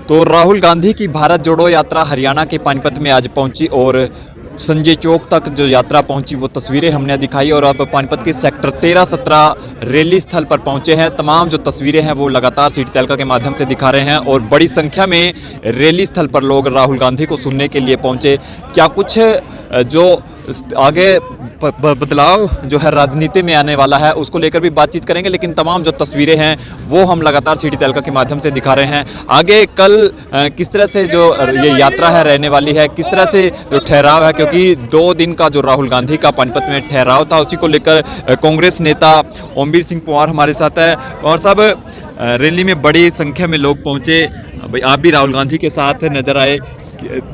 तो राहुल गांधी की भारत जोड़ो यात्रा हरियाणा के पानीपत में आज पहुंची और संजय चौक तक जो यात्रा पहुंची वो तस्वीरें हमने दिखाई और अब पानीपत के सेक्टर 13-17 रैली स्थल पर पहुंचे हैं। तमाम जो तस्वीरें हैं वो लगातार सिटी तहलका के माध्यम से दिखा रहे हैं और बड़ी संख्या में रैली स्थल पर लोग राहुल गांधी को सुनने के लिए पहुंचे। क्या कुछ जो आगे बदलाव जो है राजनीति में आने वाला है उसको लेकर भी बातचीत करेंगे, लेकिन तमाम जो तस्वीरें हैं वो हम लगातार सिटी तहलका के माध्यम से दिखा रहे हैं। आगे कल किस तरह से जो ये यात्रा है रहने वाली है, किस तरह से जो ठहराव है, क्योंकि 2 दिन का जो राहुल गांधी का पानीपत में ठहराव था उसी को लेकर कांग्रेस नेता ओमवीर सिंह पंवार हमारे साथ है। और सब रैली में बड़ी संख्या में लोग पहुंचे, भाई आप भी राहुल गांधी के साथ नजर आए।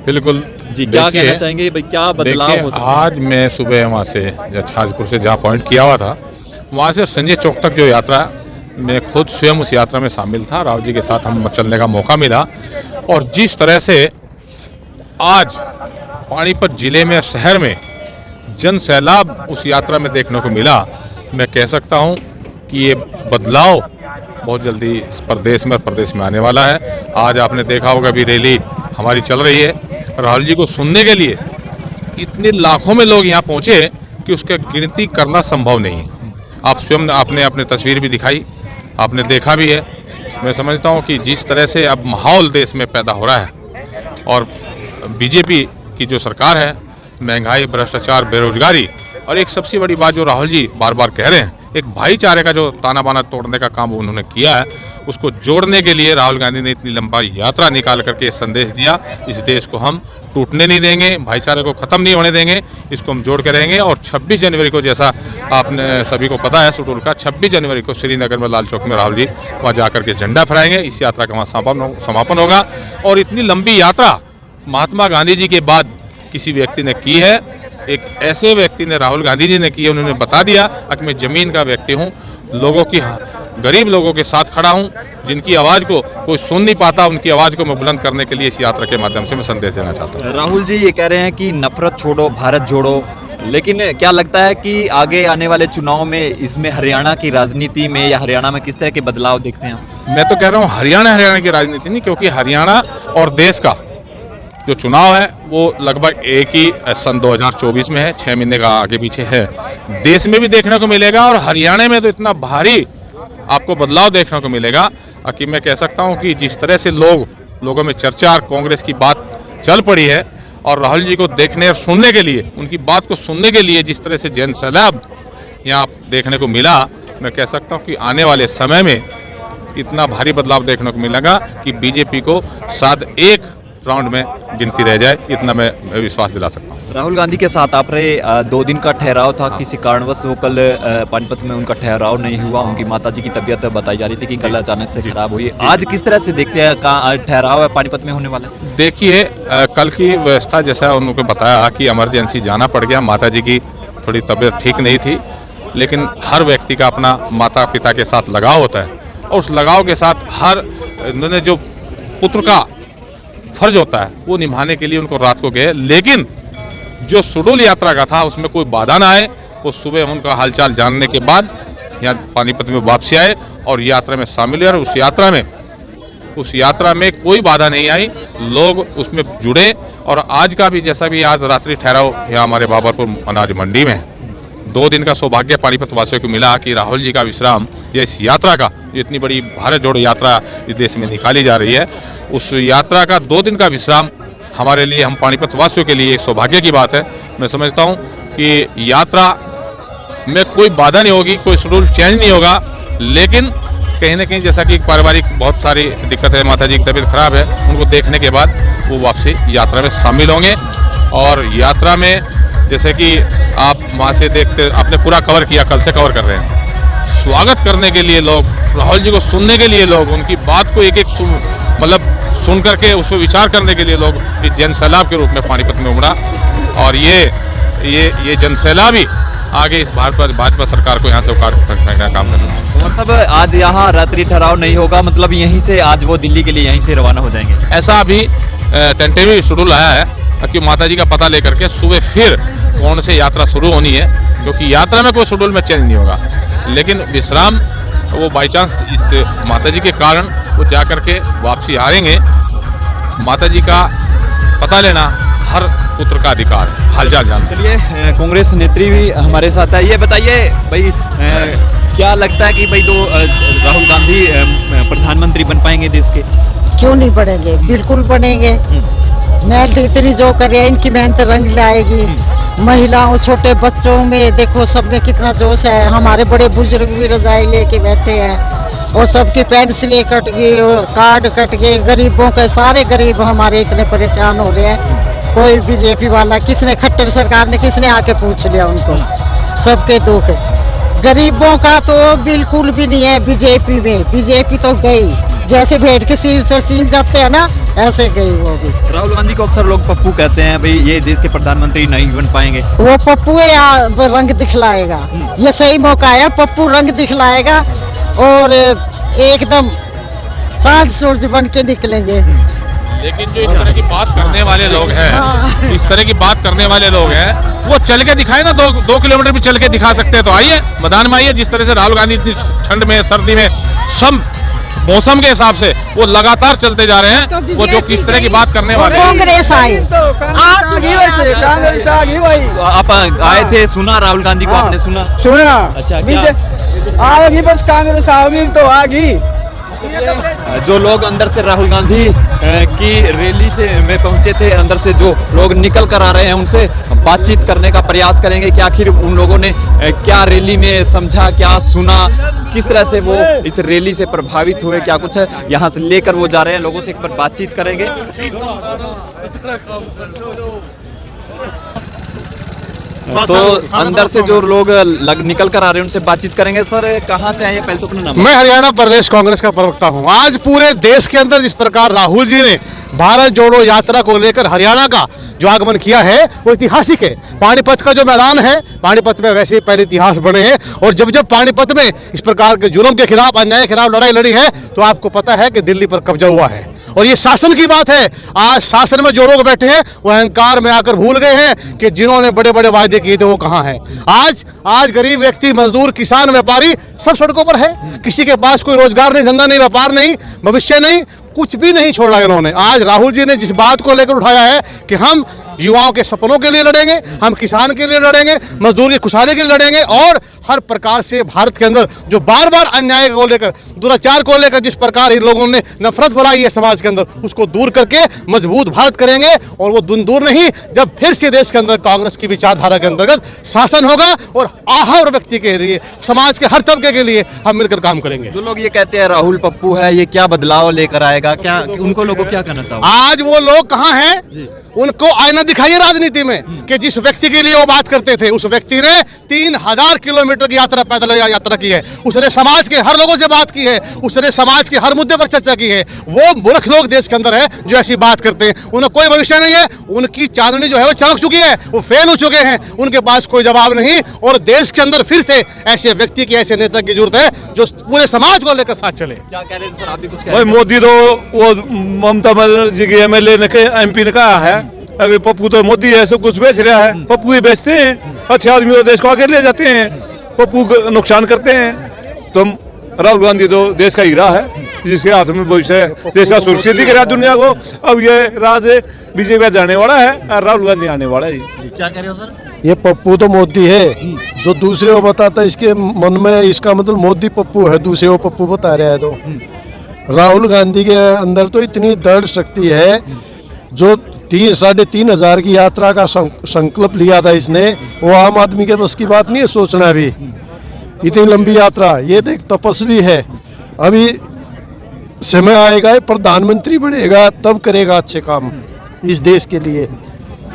बिल्कुल जी, क्या कहना चाहेंगे भाई, क्या बदलाव हो सकता है? आज मैं सुबह वहाँ से छाजपुर से जहाँ पॉइंट किया हुआ था वहाँ से संजय चौक तक जो यात्रा, मैं खुद स्वयं उस यात्रा में शामिल था। राहुल जी के साथ हम चलने का मौका मिला और जिस तरह से आज पानीपत जिले में, शहर में जन सैलाब उस यात्रा में देखने को मिला, मैं कह सकता हूँ कि ये बदलाव बहुत जल्दी इस प्रदेश में आने वाला है। आज आपने देखा होगा भी रैली हमारी चल रही है, राहुल जी को सुनने के लिए इतने लाखों में लोग यहाँ पहुँचे कि उसका गिनती करना संभव नहीं है। आप स्वयं आपने अपने तस्वीर भी दिखाई, आपने देखा भी है। मैं समझता हूँ कि जिस तरह से अब माहौल देश में पैदा हो रहा है और बीजेपी की जो सरकार है, महंगाई, भ्रष्टाचार, बेरोजगारी और एक सबसे बड़ी बात जो राहुल जी बार बार कह रहे हैं, एक भाईचारे का जो ताना बाना तोड़ने का काम उन्होंने किया है, उसको जोड़ने के लिए राहुल गांधी ने इतनी लंबा यात्रा निकाल करके संदेश दिया, इस देश को हम टूटने नहीं देंगे, भाईचारे को ख़त्म नहीं होने देंगे, इसको हम जोड़ के रहेंगे। और 26 जनवरी को, जैसा आपने सभी को पता है शेड्यूल का, 26 जनवरी को श्रीनगर में लाल चौक में राहुल जी वहाँ जाकर के झंडा फहराएंगे। इस यात्रा का वहाँ समापन होगा। और इतनी लंबी यात्रा महात्मा गांधी जी के बाद किसी व्यक्ति ने की है, एक ऐसे व्यक्ति ने, राहुल गांधी जी ने की है। उन्होंने बता दिया कि मैं ज़मीन का व्यक्ति हूँ, लोगों की, गरीब लोगों के साथ खड़ा हूँ, जिनकी आवाज़ को कोई सुन नहीं पाता, उनकी आवाज़ को मैं बुलंद करने के लिए इस यात्रा के माध्यम से मैं संदेश देना चाहता हूँ। राहुल जी ये कह रहे हैं कि नफरत छोड़ो, भारत जोड़ो, लेकिन क्या लगता है कि आगे आने वाले चुनाव में इसमें हरियाणा की राजनीति में या हरियाणा में किस तरह के बदलाव देखते हैं? मैं तो कह रहा हूँ हरियाणा की राजनीति नहीं, क्योंकि हरियाणा और देश का जो चुनाव है वो लगभग एक ही सन 2024 में है, 6 महीने का आगे पीछे है। देश में भी देखने को मिलेगा और हरियाणा में तो इतना भारी आपको बदलाव देखने को मिलेगा कि मैं कह सकता हूं कि जिस तरह से लोगों में चर्चा और कांग्रेस की बात चल पड़ी है और राहुल जी को देखने और सुनने के लिए, उनकी बात को सुनने के लिए जिस तरह से जन सैलाब यहाँ देखने को मिला, मैं कह सकता हूँ कि आने वाले समय में इतना भारी बदलाव देखने को मिलेगा कि बीजेपी को शायद एक राउंड में गिनती रह जाए, इतना मैं विश्वास दिला सकता हूँ। राहुल गांधी के साथ आप रहे, 2 दिन का ठहराव था, किसी कारणवश वो कल पानीपत में उनका ठहराव नहीं हुआ। उनकी माताजी की तबीयत बताई जा रही थी कि कल अचानक से खराब हुई। आज किस तरह से देखते हैं कहाँ ठहराव है पानीपत में होने वाला? देखिए, कल की व्यवस्था जैसा उनको बताया कि इमरजेंसी जाना पड़ गया, माताजी की थोड़ी तबीयत ठीक नहीं थी, लेकिन हर व्यक्ति का अपना माता पिता के साथ लगाव होता है और उस लगाव के साथ उन्होंने जो पुत्र का फर्ज होता है वो निभाने के लिए उनको रात को गए। लेकिन जो शेड्यूल यात्रा का था उसमें कोई बाधा ना आए, वो सुबह उनका हालचाल जानने के बाद यहाँ पानीपत में वापसी आए और यात्रा में शामिल हुए और उस यात्रा में कोई बाधा नहीं आई, लोग उसमें जुड़े। और आज का भी, जैसा भी आज रात्रि ठहराव यहाँ हमारे बाबरपुर अनाज मंडी में 2 दिन का सौभाग्य पानीपत वासियों को मिला कि राहुल जी का विश्राम, या इस यात्रा का, इतनी बड़ी भारत जोड़ो यात्रा इस देश में निकाली जा रही है, उस यात्रा का 2 दिन का विश्राम हमारे लिए, हम पानीपत वासियों के लिए एक सौभाग्य की बात है। मैं समझता हूँ कि यात्रा में कोई बाधा नहीं होगी, कोई शेड्यूल चेंज नहीं होगा, लेकिन कहीं ना कहीं जैसा कि पारिवारिक बहुत सारी दिक्कत है, माता जी की तबीयत खराब है, उनको देखने के बाद वो वापसी यात्रा में शामिल होंगे। और यात्रा में जैसे कि आप वहाँ से देखते, आपने पूरा कवर किया, कल से कवर कर रहे हैं, स्वागत करने के लिए लोग, राहुल जी को सुनने के लिए लोग, उनकी बात को एक मतलब सुन करके उस पर विचार करने के लिए लोग इस जन सैलाब के रूप में पानीपत में उमड़ा। और ये जन सैलाब ही आगे इस भाजपा सरकार को यहाँ से उखाड़ फेंकने का काम करना है। और सब आज यहाँ रात्रि ठहराव नहीं होगा, मतलब यहीं से आज वो दिल्ली के लिए यहीं से रवाना हो जाएंगे? ऐसा अभी टेंटेटिव शेड्यूल आया है कि माता जी का पता लेकर के सुबह फिर कौन से यात्रा शुरू होनी है, क्योंकि यात्रा में कोई शेड्यूल में चेंज नहीं होगा, लेकिन विश्राम वो बाई चांस इस माता जी के कारण वो जा करके वापसी आएंगे माता जी का पता लेना हर पुत्र का अधिकार है, हालचाल जानना। चलिए कांग्रेस नेत्री भी हमारे साथ है। ये बताइए भाई क्या लगता है कि भाई राहुल गांधी प्रधानमंत्री बन पाएंगे देश के? क्यों नहीं बनेंगे, बिल्कुल बनेंगे। मेहनत इतनी जो कर रहे हैं, इनकी मेहनत रंग लाएगी। महिलाओं, छोटे बच्चों में देखो सब में कितना जोश है। हमारे बड़े बुजुर्ग भी रजाई लेके बैठे हैं और सबकी पेंसिलें कट गई और कार्ड कट गए। गरीबों के सारे गरीब हमारे इतने परेशान हो रहे हैं। कोई बीजेपी वाला, किसने खट्टर सरकार ने किसने आके पूछ लिया उनको? सबके दुख। गरीबों का तो बिल्कुल भी नहीं है बीजेपी में। बीजेपी तो गई, जैसे भेड़ के सील से सील जाते हैं ना, ऐसे गई वो भी। राहुल गांधी को अक्सर लोग पप्पू कहते हैं, भाई ये देश के प्रधानमंत्री नहीं बन पाएंगे। वो पप्पू या रंग दिखलाएगा, ये सही मौका है। पप्पू रंग दिखलाएगा और एकदम चांद सूरज बन के निकलेंगे। लेकिन जो इस तरह की बात करने वाले लोग हैं, इस तरह की बात करने वाले लोग हैं, वो चल के दिखाए ना, 2 किलोमीटर भी चल के दिखा सकते हैं। तो आइए मैदान में आइए। जिस तरह से राहुल गांधी इतनी ठंड में, सर्दी में, सब मौसम के हिसाब से वो लगातार चलते जा रहे हैं। तो वो जो किस तरह की बात करने वाले हैं। कांग्रेस आई कांग्रेस आ गई भाई। तो आप आए थे, सुना राहुल गांधी को? आपने सुना? सुना। अच्छा, आओगी बस, कांग्रेस आओगी तो आ गई। जो लोग अंदर से राहुल गांधी की रैली से में पहुंचे थे, अंदर से जो लोग निकल कर आ रहे हैं, उनसे बातचीत करने का प्रयास करेंगे कि आखिर उन लोगों ने क्या रैली में समझा, क्या सुना, किस तरह से वो इस रैली से प्रभावित हुए, क्या कुछ यहाँ से लेकर वो जा रहे हैं। लोगों से एक बार बातचीत करेंगे। तो अंदर से जो लोग निकल कर आ रहे हैं उनसे बातचीत करेंगे। सर कहाँ से आए? पहले तो अपना नाम। मैं हरियाणा प्रदेश कांग्रेस का प्रवक्ता हूं। आज पूरे देश के अंदर जिस प्रकार राहुल जी ने भारत जोड़ो यात्रा को लेकर हरियाणा का जो आगमन किया है वो ऐतिहासिक है। पानीपत का जो मैदान है, पानीपत में वैसे ही पहले इतिहास बने हैं और जब जब पानीपत में इस प्रकार के जुल्म के खिलाफ, अन्याय के खिलाफ लड़ाई लड़ी है तो आपको पता है कि दिल्ली पर कब्जा हुआ है। और ये शासन की बात है। आज शासन में जो लोग बैठे हैं वो अहंकार में आकर भूल गए हैं कि जिन्होंने बड़े बड़े वायदे किए थे वो कहाँ हैं। आज गरीब व्यक्ति, मजदूर, किसान, व्यापारी सब सड़कों पर है। किसी के पास कोई रोजगार नहीं, धंधा नहीं, व्यापार नहीं, भविष्य नहीं, कुछ भी नहीं छोड़ा इन्होंने। आज राहुल जी ने जिस बात को लेकर उठाया है कि हम युवाओं के सपनों के लिए लड़ेंगे, हम किसान के लिए लड़ेंगे, मजदूर की खुशहाली के लिए लड़ेंगे और हर प्रकार से भारत के अंदर जो बार बार अन्याय को लेकर, दुराचार को लेकर जिस प्रकार इन लोगों ने नफरत फैलाई है समाज के अंदर, उसको दूर करके मजबूत भारत करेंगे। और वो दिन दूर नहीं जब फिर से देश के अंदर कांग्रेस की विचारधारा के अंतर्गत शासन होगा और हर व्यक्ति के लिए, समाज के हर तबके के लिए हम मिलकर काम करेंगे। जो लोग ये कहते हैं राहुल पप्पू है, ये क्या बदलाव लेकर आएगा, क्या उनको लोगों को क्या कहना चाहोगे? आज वो लोग कहाँ हैं? उनको आईना दिखाइए राजनीति में कि जिस व्यक्ति के लिए वो बात करते थे, उस व्यक्ति ने 3000 किलोमीटर की यात्रा, पैदल यात्रा की है। उसने समाज के हर लोगों से बात की है, उसने समाज के हर मुद्दे पर चर्चा की है। वो मूर्ख लोग देश के अंदर है जो ऐसी बात करते हैं। उन्हें कोई भविष्य नहीं है, उनकी चांदनी जो है वो चमक चुकी है, वो फेल हो चुके हैं, उनके पास कोई जवाब नहीं। और देश के अंदर फिर से ऐसे व्यक्ति की, ऐसे नेता की जरूरत है जो पूरे समाज को लेकर साथ चले। क्या कह रहे थे सर? आप भी कुछ कह भाई रहे थे? मोदी तो वो ममता बनर्जी के एमएलए ने एमपी ने कहा है, अगर पप्पू तो मोदी है, सब कुछ बेच रहा है। पप्पू ही बेचते हैं, अच्छे आदमी तो देश को आगे ले जाते हैं, पप्पू नुकसान करते हैं। तो राहुल गांधी तो देश का हीरा है जिसके हाथ में भविष्य है, देश का सुरक्षित दिख रहा है दुनिया को। अब ये राज बीजेपी जाने वाला है और राहुल गांधी आने वाला है। क्या कह रहे हो सर? ये पप्पू तो मोदी है, जो दूसरे को बताता है इसके मन में, इसका मतलब मोदी पप्पू है, दूसरे को पप्पू बता रहा है। तो राहुल गांधी के अंदर तो इतनी दृढ़ शक्ति है, जो 3,500 की यात्रा का संकल्प लिया था इसने, वो आम आदमी के बस की बात नहीं है सोचना भी। इतनी लंबी यात्रा, ये तो एक तपस्वी है। अभी समय आएगा, प्रधानमंत्री बनेगा तब करेगा अच्छे काम इस देश के लिए।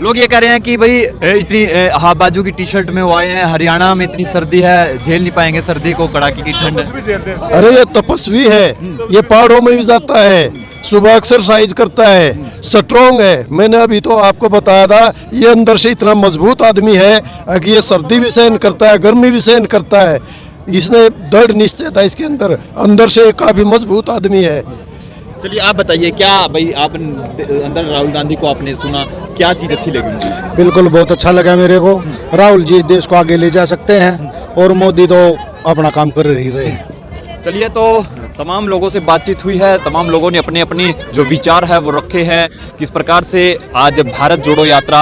लोग ये कह रहे हैं कि भाई इतनी हाफ बाजू की टी शर्ट में वो आए हैं, हरियाणा में इतनी सर्दी है, झेल नहीं पाएंगे सर्दी को, कड़ाके की ठंड है। अरे ये तपस्वी है, ये पहाड़ों में भी जाता है, सुबह एक्सरसाइज करता है, स्ट्रॉन्ग है। मैंने अभी तो आपको बताया था, ये अंदर से इतना मजबूत आदमी है कि ये सर्दी भी सहन करता है, गर्मी भी सहन करता है। इसने दृढ़ निश्चय था इसके अंदर से काफी मजबूत आदमी है। चलिए आप बताइए, क्या भाई आप अंदर राहुल गांधी को आपने सुना, क्या चीज अच्छी लगी? बिल्कुल बहुत अच्छा लगा मेरे को। राहुल जी देश को आगे ले जा सकते हैं और मोदी तो अपना काम कर ही रहे। चलिए तो तमाम लोगों से बातचीत हुई है, तमाम लोगों ने अपने अपने जो विचार है वो रखे हैं। किस प्रकार से आज भारत जोड़ो यात्रा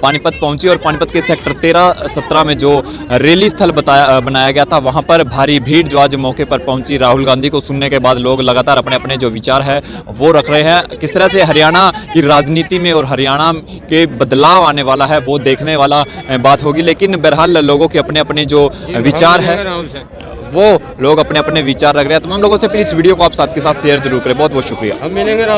पानीपत पहुंची और पानीपत के सेक्टर 13-17 में जो रैली स्थल बनाया गया था वहां पर भारी भीड़ जो आज मौके पर पहुंची। राहुल गांधी को सुनने के बाद लोग लगातार अपने अपने जो विचार है वो रख रहे हैं। किस तरह से हरियाणा की राजनीति में और हरियाणा के बदलाव आने वाला है वो देखने वाला बात होगी, लेकिन बहरहाल लोगों के अपने अपने जो विचार है वो लोग अपने अपने विचार रख रहे हैं। तमाम लोगों से प्लीज वीडियो को आप साथ के साथ शेयर जरूर करें। बहुत बहुत शुक्रिया।